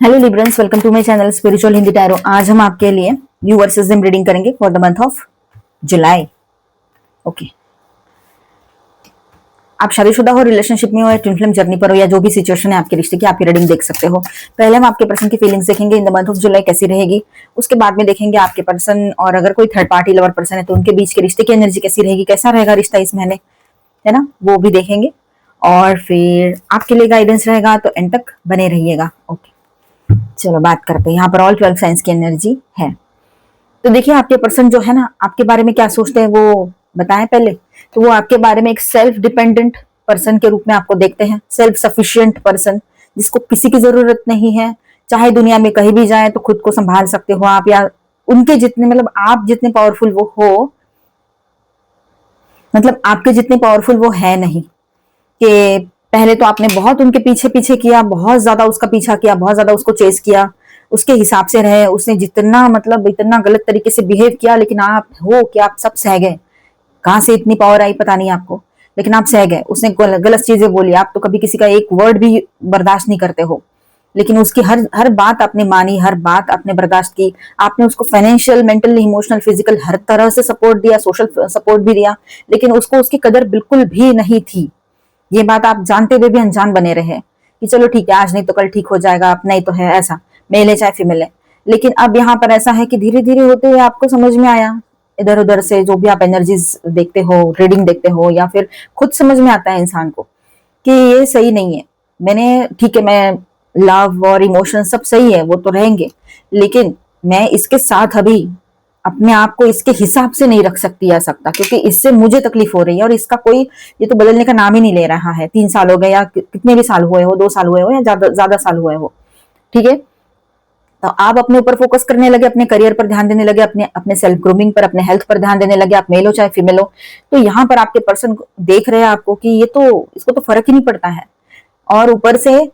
Hello Librans, welcome to my channel spiritual Hindi tarot. आज हम आपके लिए यू वर्सेस देम रीडिंग करेंगे for the month of July. Okay, आप शादीशुदा हो, रिलेशनशिप में हो या ट्विन फ्लेम जर्नी पर हो या जो भी सिचुएशन है आपके रिश्ते की, आपकी रीडिंग देख सकते हो। पहले हम आपके पर्सन की फीलिंग्स देखेंगे इन द मंथ ऑफ जुलाई कैसी रहेगी। उसके बाद में देखेंगे आपके पर्सन और अगर कोई थर्ड पार्टी लवर पर्सन है तो उनके बीच के रिश्ते की एनर्जी कैसी रहेगी, कैसा रहेगा रिश्ता इस महीने, है ना, वो भी देखेंगे। और फिर आपके लिए गाइडेंस रहेगा, तो एंड तक बने रहिएगा। ओके, चलो बात करते हैं। यहाँ पर ऑल 12 साइंस की एनर्जी है। तो देखिए आपके पर्सन जो है ना, आपके बारे में क्या सोचते हैं वो बताएं पहले। तो वो आपके बारे में एक सेल्फ डिपेंडेंट पर्सन के रूप में आपको देखते हैं, सेल्फ सफिशिएंट पर्सन, जिसको किसी की जरूरत नहीं है। चाहे दुनिया में कहीं भी जाए तो खुद को संभाल सकते हो आप, या उनके जितने मतलब आप जितने पावरफुल वो हो, मतलब आपके जितने पावरफुल वो है नहीं। कि पहले तो आपने बहुत उनके पीछे पीछे किया, बहुत ज्यादा उसका पीछा किया, बहुत ज्यादा उसको चेस किया, उसके हिसाब से रहे, उसने जितना मतलब इतना गलत तरीके से बिहेव किया, लेकिन आप हो कि आप सब सह गए। कहां से इतनी पावर आई पता नहीं आपको, लेकिन आप सह गए। उसने गलत चीजें बोली, आप तो कभी किसी का एक वर्ड भी बर्दाश्त नहीं करते हो, लेकिन उसकी हर हर बात आपने मानी, हर बात आपने बर्दाश्त की। आपने उसको फाइनेंशियल, मेंटल, इमोशनल, फिजिकल हर तरह से सपोर्ट दिया, सोशल सपोर्ट भी दिया, लेकिन उसको उसकी कदर बिल्कुल भी नहीं थी। ये बात आप जानते हुए भी अनजान बने रहे कि चलो ठीक है, आज नहीं तो कल ठीक हो जाएगा, अब नहीं तो है ऐसा, मेल है चाहे फीमेल है। लेकिन अब यहाँ पर ऐसा है कि धीरे धीरे होते हुए आपको समझ में आया, इधर उधर से जो भी आप एनर्जीज देखते हो, रीडिंग देखते हो, या फिर खुद समझ में आता है इंसान को कि ये सही नहीं है। मैंने ठीक है, मैं लव और इमोशन सब सही है, वो तो रहेंगे, लेकिन मैं इसके साथ अभी अपने आप को इसके हिसाब से नहीं रख सकती या सकता, क्योंकि इससे मुझे तकलीफ हो रही है और इसका कोई ये तो बदलने का नाम ही नहीं ले रहा है। 3 साल हो गए या कितने भी साल हुए हो, 2 साल हुए हो या ज्यादा ज्यादा साल हुए हो, ठीक है। तो आप अपने ऊपर फोकस करने लगे, अपने करियर पर ध्यान देने लगे, अपने अपने सेल्फ ग्रूमिंग पर, अपने हेल्थ पर ध्यान देने लगे, आप मेल हो चाहे फीमेल हो। तो यहाँ पर आपके पर्सन देख रहे हैं आपको कि ये तो, इसको तो फर्क ही नहीं पड़ता है। और ऊपर से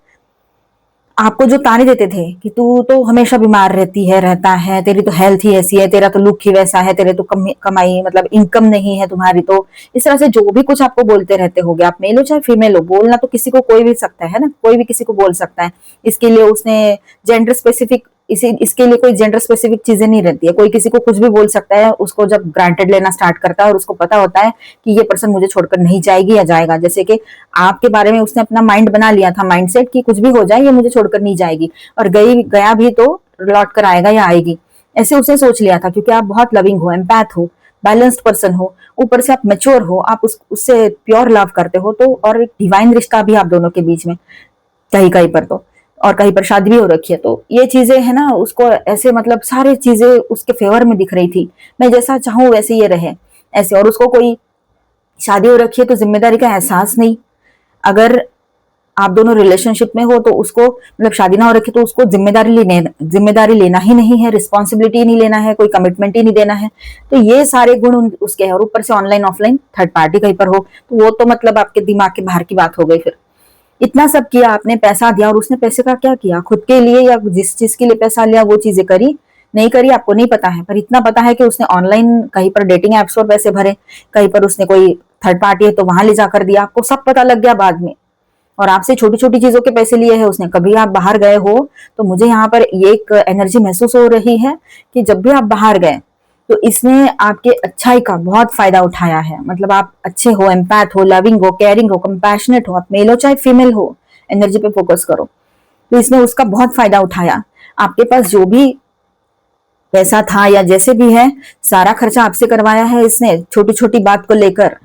आपको जो ताने देते थे कि तू तो हमेशा बीमार रहती है, रहता है, तेरी तो हेल्थ ही ऐसी है, तेरा तो लुक ही वैसा है, तेरे तो कमाई मतलब इनकम नहीं है तुम्हारी, तो इस तरह से जो भी कुछ आपको बोलते रहते होगे, आप मेल हो चाहे फीमेल हो, बोलना तो किसी को कोई भी सकता है ना, कोई भी किसी को बोल सकता है। इसके लिए उसने जेंडर स्पेसिफिक, इसके लिए कोई जेंडर स्पेसिफिक चीजें नहीं रहती है, कोई किसी को कुछ भी बोल सकता है। उसको जब ग्रांटेड लेना स्टार्ट करता है और उसको पता होता है कि ये पर्सन मुझे छोड़कर नहीं जाएगी या जाएगा, जैसे कि आपके बारे में उसने अपना माइंड बना लिया था, माइंडसेट कि कुछ भी हो जाए ये मुझे छोड़कर नहीं जाएगी, और गया भी तो लौट कर आएगा या आएगी, ऐसे उसने सोच लिया था। क्योंकि आप बहुत लविंग हो, एम्पैथ हो, बैलेंस्ड पर्सन हो, ऊपर से आप मेच्योर हो, आप उससे प्योर लव करते हो, तो और एक डिवाइन रिश्ता भी आप दोनों के बीच में कहीं कहीं पर तो, और कहीं पर शादी भी हो रखी है। तो ये चीजें है ना, उसको ऐसे मतलब सारी चीजें उसके फेवर में दिख रही थी, मैं जैसा चाहूं वैसे ये रहे ऐसे। और उसको कोई शादी हो रखी है तो जिम्मेदारी का एहसास नहीं। अगर आप दोनों रिलेशनशिप में हो तो उसको मतलब शादी ना हो रखी तो उसको जिम्मेदारी लेना ही नहीं है, रिस्पॉन्सिबिलिटी नहीं लेना है, कोई कमिटमेंट ही नहीं देना है। तो ये सारे गुण उसके हैं। और ऊपर से ऑनलाइन ऑफलाइन थर्ड पार्टी कहीं पर हो तो वो तो मतलब आपके दिमाग के बाहर की बात हो गई। फिर इतना सब किया आपने, पैसा दिया, और उसने पैसे का क्या किया, खुद के लिए या जिस चीज के लिए पैसा लिया वो चीजें करी नहीं करी आपको नहीं पता है, पर इतना पता है कि उसने ऑनलाइन कहीं पर डेटिंग एप्स पर पैसे भरे, कहीं पर उसने कोई थर्ड पार्टी है तो वहां ले जाकर दिया, आपको सब पता लग गया बाद में। और आपसे छोटी छोटी चीजों के पैसे लिए हैं उसने। कभी आप बाहर गए हो तो मुझे यहाँ पर ये एक एनर्जी महसूस हो रही है कि जब भी आप बाहर गए तो इसने आपके अच्छाई का बहुत फायदा उठाया है। मतलब आप अच्छे हो, एम्पैथ हो, लविंग हो, केयरिंग हो, कंपैशनेट हो, आप मेल हो चाहे फीमेल हो, एनर्जी पे फोकस करो। तो इसने उसका बहुत फायदा उठाया। आपके पास जो भी पैसा था या जैसे भी है, सारा खर्चा आपसे करवाया है इसने, छोटी छोटी बात को लेकर।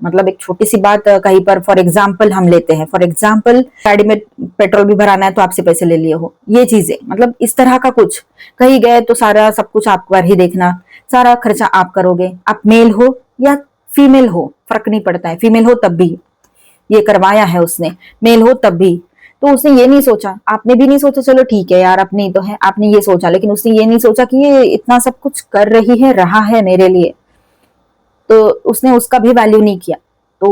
मतलब एक छोटी सी बात कहीं पर फॉर एग्जाम्पल हम लेते हैं, फॉर एग्जाम्पल गाड़ी में पेट्रोल भी भराना है तो आपसे पैसे ले लिए हो, ये चीजें मतलब इस तरह का कुछ। कहीं गए तो सारा सब कुछ आप पर ही देखना, सारा खर्चा आप करोगे। आप मेल हो या फीमेल हो फर्क नहीं पड़ता है, फीमेल हो तब भी ये करवाया है उसने, मेल हो तब भी। तो उसने ये नहीं सोचा, आपने भी नहीं सोचा चलो ठीक है यार अपनी तो है, आपने ये सोचा, लेकिन उसने ये नहीं सोचा कि ये इतना सब कुछ कर रही है, रहा है मेरे लिए, तो उसने उसका भी वैल्यू नहीं किया। तो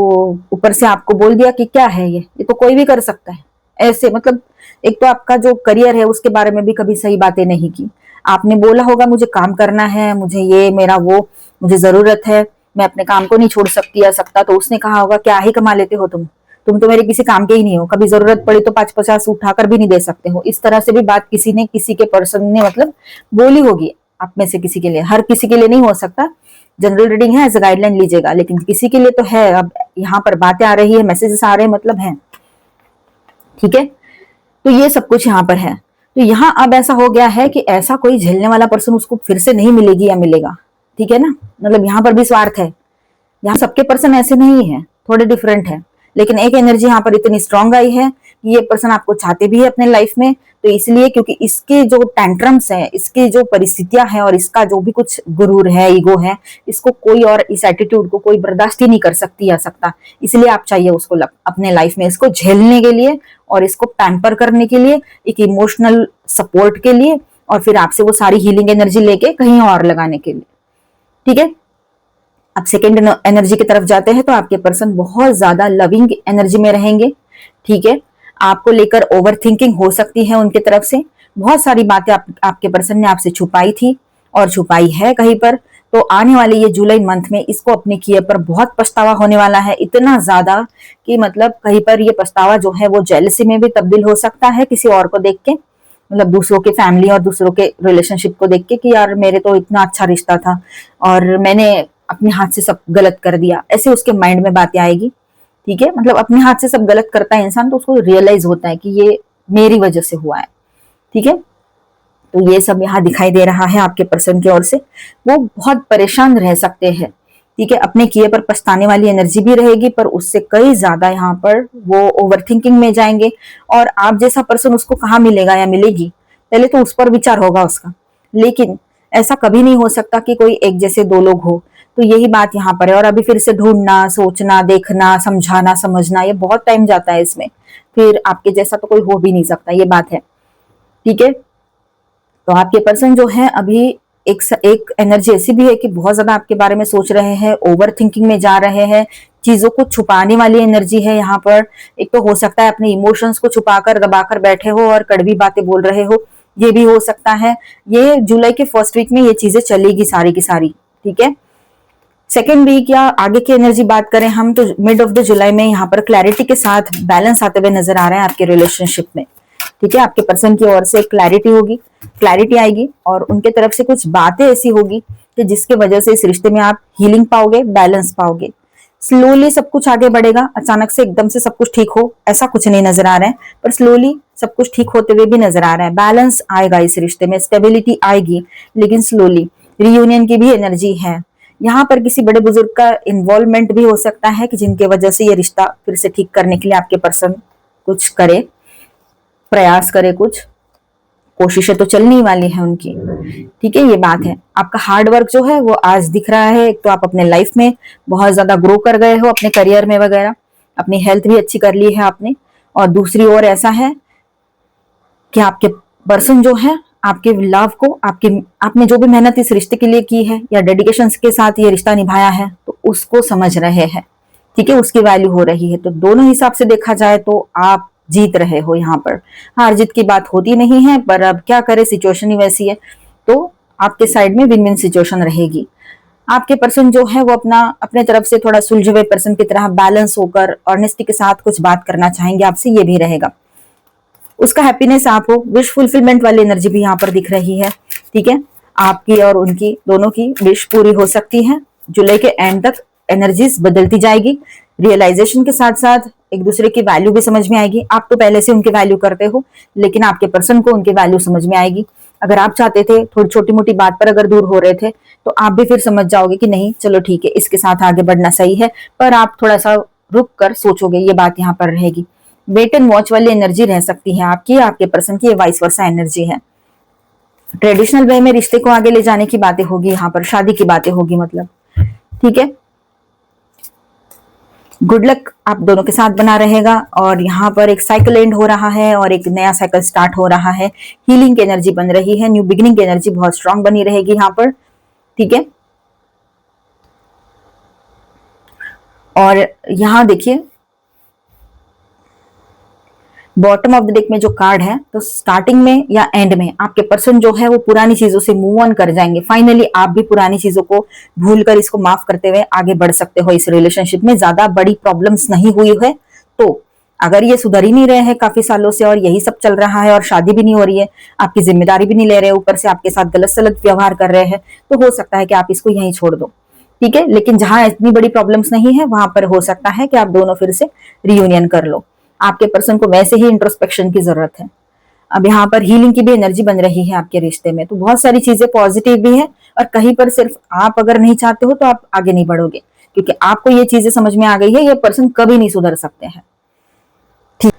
ऊपर से आपको बोल दिया कि क्या है ये तो कोई भी कर सकता है ऐसे। मतलब एक तो आपका जो करियर है उसके बारे में भी कभी सही बातें नहीं की। आपने बोला होगा मुझे काम करना है, मुझे ये मेरा वो, मुझे जरूरत है, मैं अपने काम को नहीं छोड़ सकती या सकता, तो उसने कहा होगा क्या ही कमा लेते हो तुम, तुम तो मेरे किसी काम के ही नहीं हो, कभी जरूरत पड़ी तो 5-50 उठाकर भी नहीं दे सकते हो। इस तरह से भी बात किसी ने, किसी के पर्सन ने मतलब बोली होगी आप में से किसी के लिए। हर किसी के लिए नहीं हो सकता, जनरल रीडिंग है, एज अ गाइडलाइन लीजिएगा, लेकिन किसी के लिए तो है। अब यहाँ पर बातें आ रही है, मैसेजेस आ रहे हैं, मतलब है, ठीक है। तो ये सब कुछ यहाँ पर है। तो यहाँ अब ऐसा हो गया है कि ऐसा कोई झेलने वाला पर्सन उसको फिर से नहीं मिलेगी या मिलेगा, ठीक है ना। मतलब यहाँ पर भी स्वार्थ है, यहाँ सबके पर्सन ऐसे नहीं है, थोड़े डिफरेंट है, लेकिन एक एनर्जी यहाँ पर इतनी स्ट्रांग आई है कि ये पर्सन आपको चाहते भी है अपने लाइफ में। तो इसलिए क्योंकि इसके जो टैंट्रम्स हैं, इसकी जो परिस्थितियां हैं और इसका जो भी कुछ गुरूर है, ईगो है, इसको कोई और, इस एटीट्यूड को कोई बर्दाश्त ही नहीं कर सकती या सकता। इसलिए आप चाहिए उसको अपने लाइफ में, इसको झेलने के लिए और इसको पैम्पर करने के लिए, एक इमोशनल सपोर्ट के लिए, और फिर आपसे वो सारी हीलिंग एनर्जी लेके कहीं और लगाने के लिए, ठीक है। अब सेकेंड एनर्जी की तरफ जाते हैं तो आपके पर्सन बहुत ज्यादा लविंग एनर्जी में रहेंगे, ठीक है। आपको लेकर ओवर थिंकिंग हो सकती है उनके तरफ से। बहुत सारी बातें आपके पर्सन ने आपसे छुपाई थी और छुपाई है कहीं पर। तो आने वाले ये जुलाई मंथ में इसको अपने किए पर बहुत पछतावा होने वाला है, इतना ज्यादा कि मतलब कहीं पर ये पछतावा जो है वो जेलसी में भी तब्दील हो सकता है, किसी और को देख के, मतलब दूसरों के फैमिली और दूसरों के रिलेशनशिप को देख के, कि यार मेरे तो इतना अच्छा रिश्ता था और मैंने अपने हाथ से सब गलत कर दिया, ऐसे उसके माइंड में बातें आएगी, ठीक है। मतलब अपने हाथ से सब गलत करता है इंसान तो उसको रियलाइज होता है कि ये मेरी वजह से हुआ है, ठीक है। तो ये सब यहाँ दिखाई दे रहा है आपके पर्सन की ओर से। वो बहुत परेशान रह सकते हैं, ठीक है। अपने किए पर पछताने वाली एनर्जी भी रहेगी, पर उससे कई ज्यादा यहाँ पर वो ओवर थिंकिंग में जाएंगे। और आप जैसा पर्सन उसको कहाँ मिलेगा या मिलेगी, पहले तो उस पर विचार होगा उसका। लेकिन ऐसा कभी नहीं हो सकता कि कोई एक जैसे दो लोग हो। तो यही बात यहाँ पर है। और अभी फिर से ढूंढना, सोचना, देखना, समझाना, समझना, ये बहुत टाइम जाता है इसमें। फिर आपके जैसा तो कोई हो भी नहीं सकता, ये बात है, ठीक है। तो आपके पर्सन जो है अभी एक एनर्जी ऐसी भी है कि बहुत ज्यादा आपके बारे में सोच रहे हैं, ओवर थिंकिंग में जा रहे हैं, चीजों को छुपाने वाली एनर्जी है यहाँ पर। एक तो हो सकता है अपने इमोशंस को छुपाकर दबाकर बैठे हो और कड़वी बातें बोल रहे हो, ये भी हो सकता है। ये जुलाई के फर्स्ट वीक में ये चीजें चलेगी सारी की सारी, ठीक है। सेकेंड वीक या आगे की एनर्जी बात करें हम तो मिड ऑफ द जुलाई में यहाँ पर क्लैरिटी के साथ बैलेंस आते हुए नजर आ रहे हैं आपके रिलेशनशिप में, ठीक है। आपके पर्सन की ओर से क्लैरिटी होगी, क्लैरिटी आएगी और उनके तरफ से कुछ बातें ऐसी होगी कि जिसके वजह से इस रिश्ते में आप हीलिंग पाओगे, बैलेंस पाओगे। स्लोली सब कुछ आगे बढ़ेगा, अचानक से एकदम से सब कुछ ठीक हो ऐसा कुछ नहीं नजर आ रहा है, पर स्लोली सब कुछ ठीक होते हुए भी नजर आ रहा है। बैलेंस आएगा इस रिश्ते में, स्टेबिलिटी आएगी, लेकिन स्लोली। रियूनियन की भी एनर्जी है यहाँ पर। किसी बड़े बुजुर्ग का इन्वॉल्वमेंट भी हो सकता है कि जिनके वजह से ये रिश्ता फिर से ठीक करने के लिए आपके पर्सन कुछ करे, प्रयास करे, कुछ कोशिशें तो चलनी वाली है उनकी, ठीक है। ये बात है। आपका हार्ड वर्क जो है वो आज दिख रहा है। एक तो आप अपने लाइफ में बहुत ज्यादा ग्रो कर गए हो, अपने करियर में वगैरह, अपनी हेल्थ भी अच्छी कर ली है आपने। और दूसरी ओर ऐसा है कि आपके पर्सन जो है आपके लव को, आपने जो भी मेहनत इस रिश्ते के लिए की है या डेडिकेशन के साथ ये रिश्ता निभाया है, तो उसको समझ रहे हैं, ठीक है। उसकी वैल्यू हो रही है। तो दोनों हिसाब से देखा जाए तो आप जीत रहे हो यहाँ पर। हार जीत की बात होती नहीं है, पर अब क्या करे, सिचुएशन ही वैसी है। तो आपके साइड में विन विन सिचुएशन रहेगी। आपके पर्सन जो है वो अपने तरफ से थोड़ा सुलझे हुए पर्सन की तरह बैलेंस होकर ऑनेस्टी के साथ कुछ बात करना चाहेंगे आपसे, ये भी रहेगा। उसका हैप्पीनेस आप हो, विश फुलफिलमेंट वाली एनर्जी भी यहाँ पर दिख रही है, ठीक है। आपकी और उनकी दोनों की विश पूरी हो सकती है। जुलाई के एंड तक एनर्जीज बदलती जाएगी। रियलाइजेशन के साथ साथ एक दूसरे की वैल्यू भी समझ में आएगी। आप तो पहले से उनकी वैल्यू करते हो, लेकिन आपके पर्सन को उनकी वैल्यू समझ में आएगी। अगर आप चाहते थे, थोड़ी छोटी मोटी बात पर अगर दूर हो रहे थे, तो आप भी फिर समझ जाओगे कि नहीं चलो ठीक है, इसके साथ आगे बढ़ना सही है। पर आप थोड़ा सा रुक कर सोचोगे, ये बात यहाँ पर रहेगी। वेट एंड वॉच वाली एनर्जी रह सकती है आपकी, आपके पर्सन की, ये वाइस वर्सा एनर्जी है। ट्रेडिशनल वे में रिश्ते को आगे ले जाने की बातें होगी, यहाँ पर शादी की बातें होगी, मतलब, ठीक है। गुड लक आप दोनों के साथ बना रहेगा। और यहाँ पर एक साइकिल एंड हो रहा है और एक नया साइकिल स्टार्ट हो रहा है। हीलिंग की एनर्जी बन रही है, न्यू बिगिनिंग की एनर्जी बहुत स्ट्रांग बनी रहेगी यहाँ पर, ठीक है। और यहाँ देखिए बॉटम ऑफ द डेक में जो कार्ड है, तो स्टार्टिंग में या एंड में आपके पर्सन जो है वो पुरानी चीजों से मूव ऑन कर जाएंगे। फाइनली आप भी पुरानी चीजों को भूलकर इसको माफ करते हुए आगे बढ़ सकते हो। इस रिलेशनशिप में ज्यादा बड़ी प्रॉब्लम्स नहीं हुई है तो अगर ये सुधर ही नहीं रहे हैं काफी सालों से और यही सब चल रहा है और शादी भी नहीं हो रही है, आपकी जिम्मेदारी भी नहीं ले रहे, ऊपर से आपके साथ गलत सलत व्यवहार कर रहे हैं, तो हो सकता है कि आप इसको यहीं छोड़ दो। ठीक है, लेकिन जहां इतनी बड़ी प्रॉब्लम्स नहीं है वहां पर हो सकता है कि आप दोनों फिर से रियूनियन कर लो। आपके पर्सन को वैसे ही इंट्रोस्पेक्शन की जरूरत है। अब यहाँ पर हीलिंग की भी एनर्जी बन रही है आपके रिश्ते में, तो बहुत सारी चीजें पॉजिटिव भी है और कहीं पर सिर्फ आप अगर नहीं चाहते हो तो आप आगे नहीं बढ़ोगे, क्योंकि आपको ये चीजें समझ में आ गई है, ये पर्सन कभी नहीं सुधर सकते हैं। ठीक,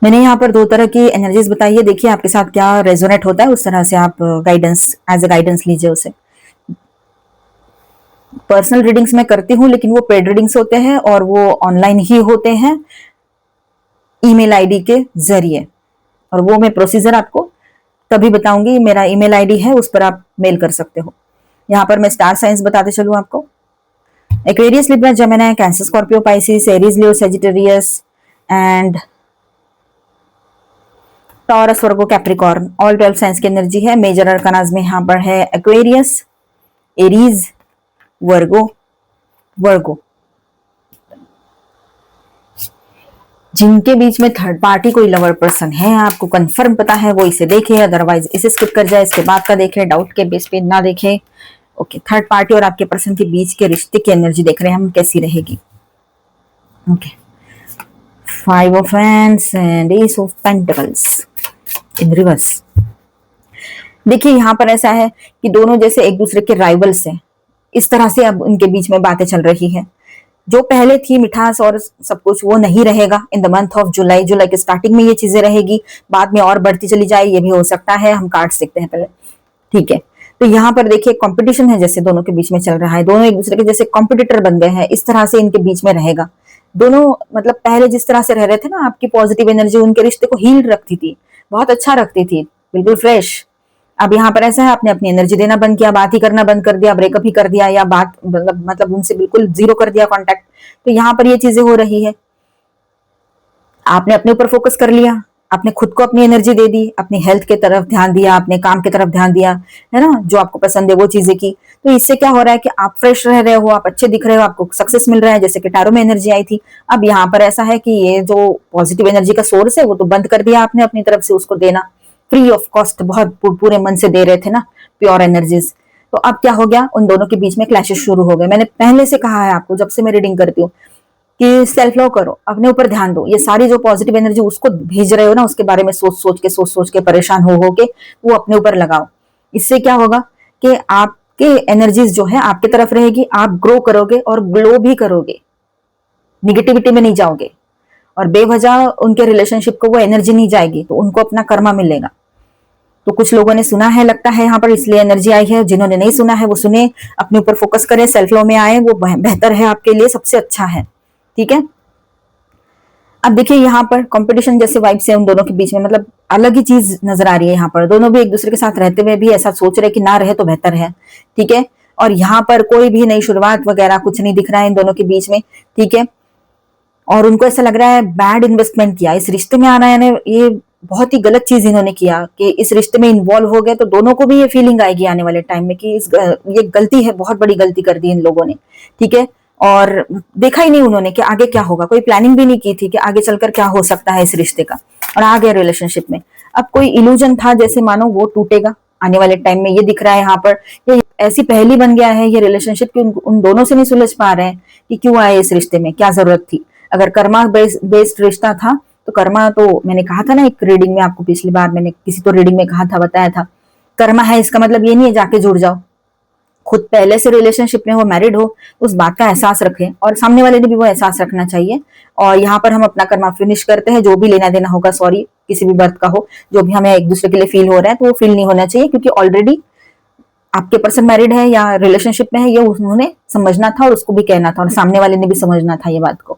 मैंने यहाँ पर 2 तरह की एनर्जीज बताई है, देखिए आपके साथ क्या रेजोनेट होता है, उस तरह से आप गाइडेंस एज ए गाइडेंस लीजिए उसे। पर्सनल रीडिंग्स मैं करती हूँ, लेकिन वो पेड रीडिंग्स होते हैं और वो ऑनलाइन ही होते हैं ईमेल आईडी के जरिए, और वो मैं प्रोसीजर आपको तभी बताऊंगी। मेरा ईमेल आईडी है, उस पर आप मेल कर सकते हो। यहाँ पर मैं स्टार साइंस बताते चलूं आपको। Aquarius, Libra, Gemini, cancer, Scorpio, Pisces, Aries, Leo, Sagittarius and taurus, Virgo, Capricorn, all 12 science की एनर्जी है। मेजर अरकानाज में यहाँ पर है एक्वेरियस, एरीज, वर्गो, वर्गो। जिनके बीच में थर्ड पार्टी कोई लवर पर्सन है, आपको कंफर्म पता है, वो इसे देखे, अदरवाइज इसे स्किप कर जाए, इसके बाद का देखे, डाउट के बेस पे ना देखे। ओके, थर्ड पार्टी और आपके पर्सन के बीच के रिश्ते की एनर्जी देख रहे हैं हम, कैसी रहेगी। Okay, 5 of hands and S of pentacles in reverse. देखिए यहाँ पर ऐसा है कि दोनों जैसे एक दूसरे के राइवल्स हैं, इस तरह से अब उनके बीच में बातें चल रही है। जो पहले थी मिठास और सब कुछ, वो नहीं रहेगा in the month of July. जुलाई के स्टार्टिंग में ये चीजें रहेगी, बाद में और बढ़ती चली जाए, ये भी हो सकता है। हम कार्ड्स देखते हैं पहले, ठीक है। तो यहाँ पर देखिए कंपटीशन है जैसे दोनों के बीच में चल रहा है, दोनों एक दूसरे के जैसे कॉम्पिटिटर बन गए हैं, इस तरह से इनके बीच में रहेगा। दोनों मतलब पहले जिस तरह से रह रहे थे ना, आपकी पॉजिटिव एनर्जी उनके रिश्ते को हील रखती थी, बहुत अच्छा रखती थी, बिल्कुल फ्रेश। अब यहाँ पर ऐसा है, आपने अपनी एनर्जी देना बंद किया, बात ही करना बंद कर दिया, ब्रेकअप ही कर दिया, या बात मतलब उनसे बिल्कुल जीरो कर दिया कांटेक्ट। तो यहाँ पर ये चीजें हो रही है। आपने अपने ऊपर फोकस कर लिया, आपने खुद को अपनी एनर्जी दे दी, अपनी हेल्थ के तरफ ध्यान दिया, अपने काम की तरफ ध्यान दिया, है ना, जो आपको पसंद है वो चीजें की। तो इससे क्या हो रहा है कि आप फ्रेश रह रहे हो, आप अच्छे दिख रहे हो, आपको सक्सेस मिल रहा है, जैसे कि टैरो में एनर्जी आई थी। अब यहाँ पर ऐसा है कि ये जो पॉजिटिव एनर्जी का सोर्स है वो तो बंद कर दिया आपने अपनी तरफ से उसको देना, फ्री ऑफ कॉस्ट, बहुत पूरे मन से दे रहे थे ना प्योर एनर्जीज। तो अब क्या हो गया, उन दोनों के बीच में क्लैशेस शुरू हो गए। मैंने पहले से कहा है आपको, जब से मैं रीडिंग करती हूँ, कि सेल्फ लव करो, अपने ऊपर ध्यान दो। ये सारी जो पॉजिटिव एनर्जी उसको भेज रहे हो ना, उसके बारे में सोच सोच के परेशान हो के वो अपने ऊपर लगाओ। इससे क्या होगा कि आपके एनर्जीज जो है आपके तरफ रहेगी, आप ग्रो करोगे और ग्लो भी करोगे, निगेटिविटी में नहीं जाओगे, और बेवजह उनके रिलेशनशिप को वो एनर्जी नहीं जाएगी, तो उनको अपना कर्मा मिलेगा। तो कुछ लोगों ने सुना है लगता है यहाँ पर, इसलिए एनर्जी आई है। जिन्होंने नहीं सुना है वो सुने, अपने ऊपर फोकस करें, सेल्फ लव में आए, वो बेहतर है आपके लिए, सबसे अच्छा है। ठीक है, अब देखिए यहाँ पर कंपटीशन जैसे वाइब्स है उन दोनों के बीच में, मतलब अलग ही चीज नजर आ रही है। यहाँ पर दोनों भी एक दूसरे के साथ रहते हुए भी ऐसा सोच रहे कि ना रहे तो बेहतर है। ठीक है, और यहाँ पर कोई भी नई शुरुआत वगैरह कुछ नहीं दिख रहा है इन दोनों के बीच में। ठीक है, और उनको ऐसा लग रहा है बैड इन्वेस्टमेंट किया इस रिश्ते में आना है, ये बहुत ही गलत चीज इन्होंने किया कि इस रिश्ते में इन्वॉल्व हो गए। तो दोनों को भी ये फीलिंग आएगी आने वाले टाइम में कि ये गलती है, बहुत बड़ी गलती कर दी इन लोगों ने। ठीक है, और देखा ही नहीं उन्होंने कि आगे क्या होगा, कोई प्लानिंग भी नहीं की थी कि आगे चलकर क्या हो सकता है इस रिश्ते का, और आ गए रिलेशनशिप में। अब कोई इल्यूजन था जैसे, मानो वो टूटेगा आने वाले टाइम में, ये दिख रहा है यहाँ पर। ये ऐसी पहली बन गया है ये रिलेशनशिप कि उन दोनों से नहीं सुलझ पा रहे हैं कि क्यों आए इस रिश्ते में, क्या जरूरत थी। अगर कर्मा बेस्ड रिश्ता था तो कर्मा, तो मैंने कहा था ना एक रीडिंग में आपको, पिछली बार मैंने किसी तो रीडिंग में कहा था, बताया था, कर्मा है इसका मतलब ये नहीं है जाके जुड़ जाओ। खुद पहले से रिलेशनशिप में हो, मैरिड हो, उस बात का एहसास रखें, और सामने वाले ने भी वो एहसास रखना चाहिए। और यहाँ पर हम अपना कर्मा फिनिश करते हैं, जो भी लेना देना होगा, सॉरी किसी भी बर्थ का हो, जो भी हमें एक दूसरे के लिए फील हो रहा है, तो वो फील नहीं होना चाहिए, क्योंकि ऑलरेडी आपके पर्सन मैरिड है या रिलेशनशिप में है, ये उन्होंने समझना था और उसको भी कहना था, और सामने वाले ने भी समझना था ये बात को।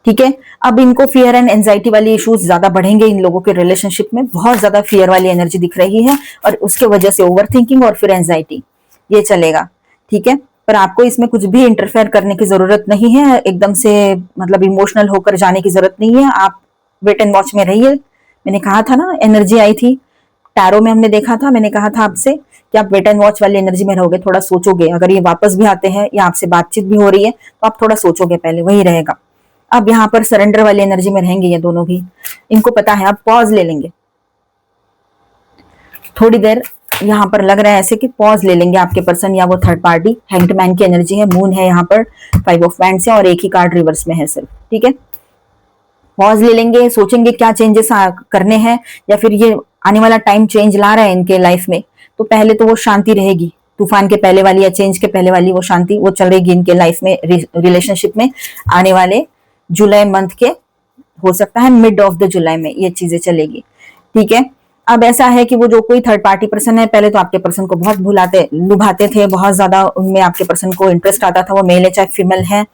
ठीक है, अब इनको फियर एंड एंजाइटी वाली इश्यूज ज्यादा बढ़ेंगे इन लोगों के रिलेशनशिप में, बहुत ज्यादा फियर वाली एनर्जी दिख रही है, और उसके वजह से ओवर थिंकिंग और फिर एंजाइटी ये चलेगा। ठीक है, पर आपको इसमें कुछ भी इंटरफेयर करने की जरूरत नहीं है, एकदम से मतलब इमोशनल होकर जाने की जरूरत नहीं है। आप वेट एंड वॉच में रहिए। मैंने कहा था ना, एनर्जी आई थी टैरो में, हमने देखा था, मैंने कहा था आपसे कि आप वेट एंड वॉच वाली एनर्जी में रहोगे, थोड़ा सोचोगे। अगर ये वापस भी आते हैं या आपसे बातचीत भी हो रही है तो आप थोड़ा सोचोगे पहले, वही रहेगा। अब यहाँ पर सरेंडर वाली एनर्जी में रहेंगे ये दोनों भी, इनको पता है। अब पॉज ले लेंगे थोड़ी देर, यहाँ पर लग रहा है ऐसे कि पॉज ले लेंगे आपके पर्सन या वो थर्ड पार्टी। हैंग्ड मैन की एनर्जी है, मून है यहाँ पर, 5 ऑफ वैंड्स है और एक ही कार्ड रिवर्स में है सिर्फ, ठीक है। पॉज ले लेंगे, सोचेंगे क्या चेंजेस करने हैं, या फिर ये आने वाला टाइम चेंज ला रहा है इनके लाइफ में। तो पहले तो वो शांति रहेगी, तूफान के पहले वाली या चेंज के पहले वाली वो शांति वो चलेगी इनके लाइफ में, रिलेशनशिप में आने वाले जुलाई मंथ के, हो सकता है मिड ऑफ द जुलाई में ये चीजें चलेगी, ठीक है। अब ऐसा है कि वो जो कोई थर्ड पार्टी पर्सन है, पहले तो आपके पर्सन को बहुत लुभाते थे, बहुत ज्यादा उनमें आपके पर्सन को इंटरेस्ट आता था, वो मेल है चाहे फीमेल है।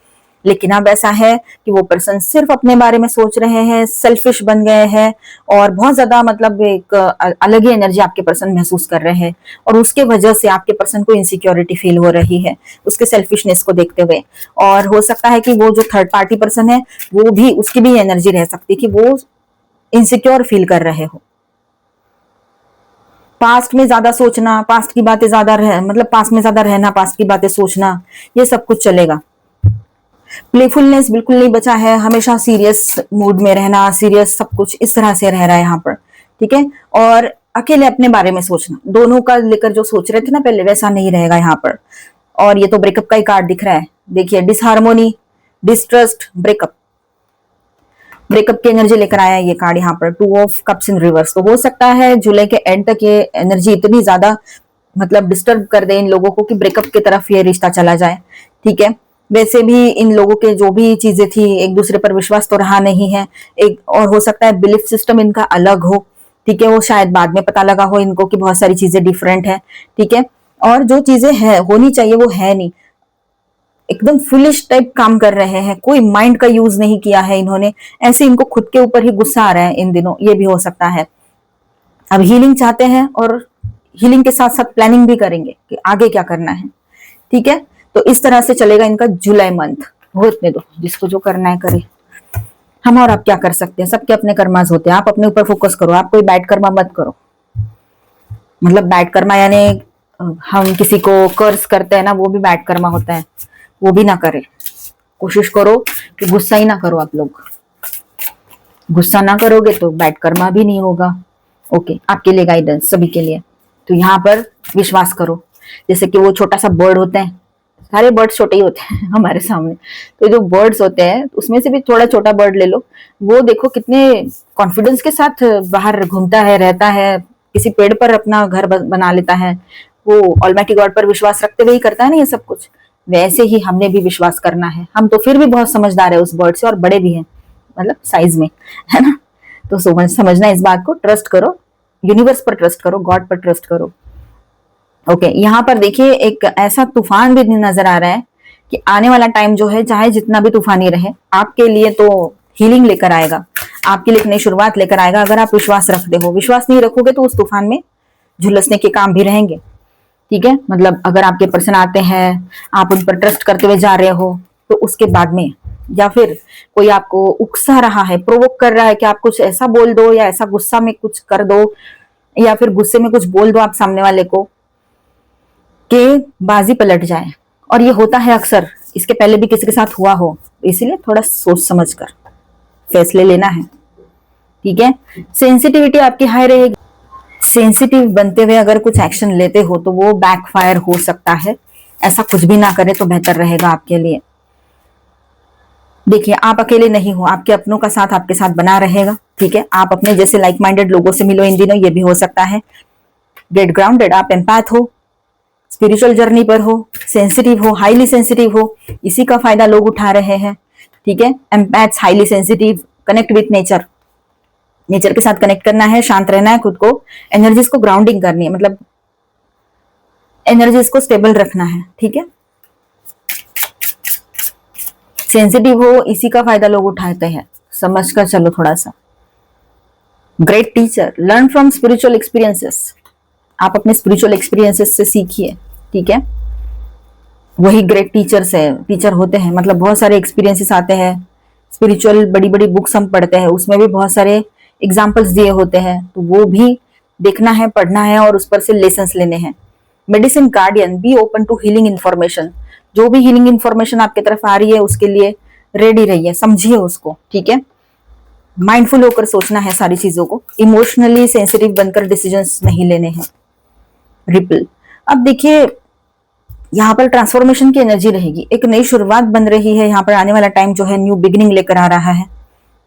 लेकिन अब ऐसा है कि वो पर्सन सिर्फ अपने बारे में सोच रहे हैं, सेल्फिश बन गए हैं और बहुत ज्यादा मतलब एक अलग ही एनर्जी आपके पर्सन महसूस कर रहे हैं, और उसके वजह से आपके पर्सन को इनसिक्योरिटी फील हो रही है उसके सेल्फिशनेस को देखते हुए। और हो सकता है कि वो जो थर्ड पार्टी पर्सन है वो भी, उसकी भी एनर्जी रह सकती है कि वो इनसिक्योर फील कर रहे हो। पास्ट में ज्यादा सोचना, पास्ट की बातें ज्यादा मतलब पास्ट में ज्यादा रहना, पास्ट की बातें सोचना, ये सब कुछ चलेगा। प्लेफुलनेस बिल्कुल नहीं बचा है, हमेशा सीरियस मूड में रहना, सीरियस सब कुछ इस तरह से रह रहा है यहाँ पर, ठीक है। और अकेले अपने बारे में सोचना, दोनों का लेकर जो सोच रहे थे ना पहले, वैसा नहीं रहेगा यहाँ पर। और ये तो ब्रेकअप का ही कार्ड दिख रहा है, देखिए डिसहार्मोनी, डिस्ट्रस्ट, ब्रेकअप, ब्रेकअप की एनर्जी लेकर आया है ये कार्ड यहाँ पर, 2 ऑफ कप्स इन रिवर्स। तो हो सकता है जुलाई के एंड तक ये एनर्जी इतनी ज्यादा मतलब डिस्टर्ब कर दे इन लोगों को कि ब्रेकअप की तरफ ये रिश्ता चला जाए, ठीक है। वैसे भी इन लोगों के जो भी चीजें थी, एक दूसरे पर विश्वास तो रहा नहीं है, एक और हो सकता है बिलीफ सिस्टम इनका अलग हो, ठीक है। वो शायद बाद में पता लगा हो इनको कि बहुत सारी चीजें डिफरेंट है, ठीक है। और जो चीजें है होनी चाहिए वो है नहीं, एकदम फुलिश टाइप काम कर रहे हैं, कोई माइंड का यूज नहीं किया है इन्होंने, ऐसे इनको खुद के ऊपर ही गुस्सा आ रहा है इन दिनों, ये भी हो सकता है। अब हीलिंग चाहते हैं और हीलिंग के साथ साथ प्लानिंग भी करेंगे कि आगे क्या करना है, ठीक है। तो इस तरह से चलेगा इनका जुलाई मंथ। हो इतने दो, जिसको जो करना है करे, हम और आप क्या कर सकते हैं, सबके अपने कर्मास होते हैं। आप अपने ऊपर फोकस करो, आप कोई बैड कर्मा मत करो। मतलब बैड कर्मा यानी हम किसी को कर्स करते हैं ना, वो भी बैड कर्मा होता है, वो भी ना करे। कोशिश करो कि गुस्सा ही ना करो आप लोग, गुस्सा ना करोगे तो बैड कर्मा भी नहीं होगा। ओके, आपके लिए गाइडेंस सभी के लिए। तो यहाँ पर विश्वास करो, जैसे कि वो छोटा सा बर्ड होते हैं, सारे बर्ड्स छोटे ही होते हैं हमारे सामने, तो जो बर्ड्स होते हैं उसमें से भी थोड़ा छोटा बर्ड ले लो, वो देखो कितने कॉन्फिडेंस के साथ बाहर घूमता है, रहता है, किसी पेड़ पर अपना घर बना लेता है, वो ऑलमाइटी गॉड पर विश्वास रखते हुए ही करता है ना ये सब कुछ। वैसे ही हमने भी विश्वास करना है, हम तो फिर भी बहुत समझदार है उस बर्ड से, और बड़े भी हैं मतलब साइज में, है ना। तो समझना इस बात को, ट्रस्ट करो, यूनिवर्स पर ट्रस्ट करो, गॉड पर ट्रस्ट करो। ओके, यहाँ पर देखिए एक ऐसा तूफान भी नजर आ रहा है कि आने वाला टाइम जो है, चाहे जितना भी तूफानी रहे, आपके लिए तो हीलिंग लेकर आएगा, आपके लिए एक नई शुरुआत लेकर आएगा, अगर आप विश्वास रखते हो। विश्वास नहीं रखोगे तो उस तूफान में झुलसने के काम भी रहेंगे, ठीक है। मतलब अगर आपके पर्सन आते हैं, आप उन पर ट्रस्ट करते हुए जा रहे हो, तो उसके बाद में, या फिर कोई आपको उकसा रहा है, प्रोवोक कर रहा है कि आप कुछ ऐसा बोल दो या ऐसा गुस्सा में कुछ कर दो, या फिर गुस्से में कुछ बोल दो आप सामने वाले को कि बाजी पलट जाए, और ये होता है अक्सर, इसके पहले भी किसी के साथ हुआ हो, इसीलिए थोड़ा सोच समझ कर फैसले लेना है, ठीक है। सेंसिटिविटी आपकी हाई रहेगी, सेंसिटिव बनते हुए अगर कुछ एक्शन लेते हो तो वो बैकफायर हो सकता है, ऐसा कुछ भी ना करें तो बेहतर रहेगा आपके लिए। देखिए आप अकेले नहीं हो, आपके अपनों का साथ आपके साथ बना रहेगा, ठीक है। आप अपने जैसे लाइक माइंडेड लोगों से मिलो इन दिनों, ये भी हो सकता है। गेट ग्राउंडेड, आप एम्पैथ हो, स्पिरिचुअल जर्नी पर हो, सेंसिटिव हो, हाईली सेंसिटिव हो, इसी का फायदा लोग उठा रहे हैं, ठीक है। Empaths highly sensitive, connect with nature, nature के साथ कनेक्ट करना है, शांत रहना है, खुद को एनर्जीज को ग्राउंडिंग करनी है, मतलब एनर्जीज को स्टेबल रखना है, ठीक है। सेंसिटिव हो, इसी का फायदा लोग उठाते हैं, समझकर चलो थोड़ा सा। Great teacher, learn from spiritual experiences, आप अपने स्पिरिचुअल एक्सपीरियंसेस से सीखिए, ठीक है। वही ग्रेट टीचर्स है, टीचर होते हैं, मतलब बहुत सारे एक्सपीरियंसेस आते हैं, स्पिरिचुअल बड़ी बड़ी बुक्स हम पढ़ते हैं, उसमें भी बहुत सारे एग्जाम्पल्स दिए होते हैं, तो वो भी देखना है, पढ़ना है, और उस पर से लेसन्स लेने हैं। Medicine guardian, be open to healing information, जो भी हीलिंग इन्फॉर्मेशन आपकी तरफ आ रही है उसके लिए रेडी रहिए, समझिए उसको, ठीक है। माइंडफुल होकर सोचना है सारी चीजों को, इमोशनली सेंसिटिव बनकर डिसीजंस नहीं लेने हैं। रिपल, अब देखिए यहाँ पर ट्रांसफॉर्मेशन की एनर्जी रहेगी, एक नई शुरुआत बन रही है। यहाँ पर आने वाला टाइम जो है न्यू बिगिनिंग लेकर आ रहा है,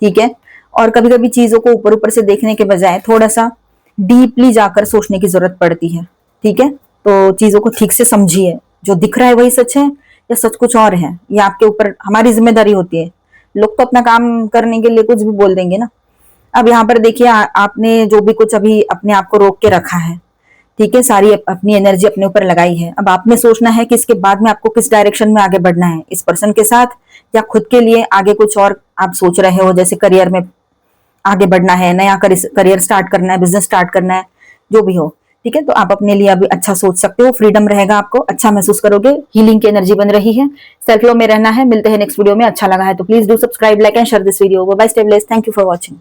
ठीक है। और कभी कभी चीजों को ऊपर ऊपर से देखने के बजाय थोड़ा सा डीपली जाकर सोचने की जरूरत पड़ती है, ठीक है। तो चीजों को ठीक से समझिए, जो दिख रहा है वही सच है या सच कुछ और है, ये आपके ऊपर, हमारी जिम्मेदारी होती है। लोग तो अपना काम करने के लिए कुछ भी बोल देंगे ना। अब यहाँ पर देखिए आपने जो भी कुछ अभी अपने आप को रोक के रखा है, ठीक है, सारी अपनी एनर्जी अपने ऊपर लगाई है। अब आपने सोचना है कि इसके बाद में आपको किस डायरेक्शन में आगे बढ़ना है, इस पर्सन के साथ या खुद के लिए आगे कुछ और आप सोच रहे हो, जैसे करियर में आगे बढ़ना है, नया करियर स्टार्ट करना है, बिजनेस स्टार्ट करना है, जो भी हो, ठीक है। तो आप अपने लिए अभी अच्छा सोच सकते हो, फ्रीडम रहेगा, आपको अच्छा महसूस करोगे, हीलिंग की एनर्जी बन रही है, सेल्फ लव में रहना है। मिलते हैं नेक्स्ट वीडियो में। अच्छा लगा है तो please do subscribe, like and share this video. Bye bye, stay blessed, thank you for watching.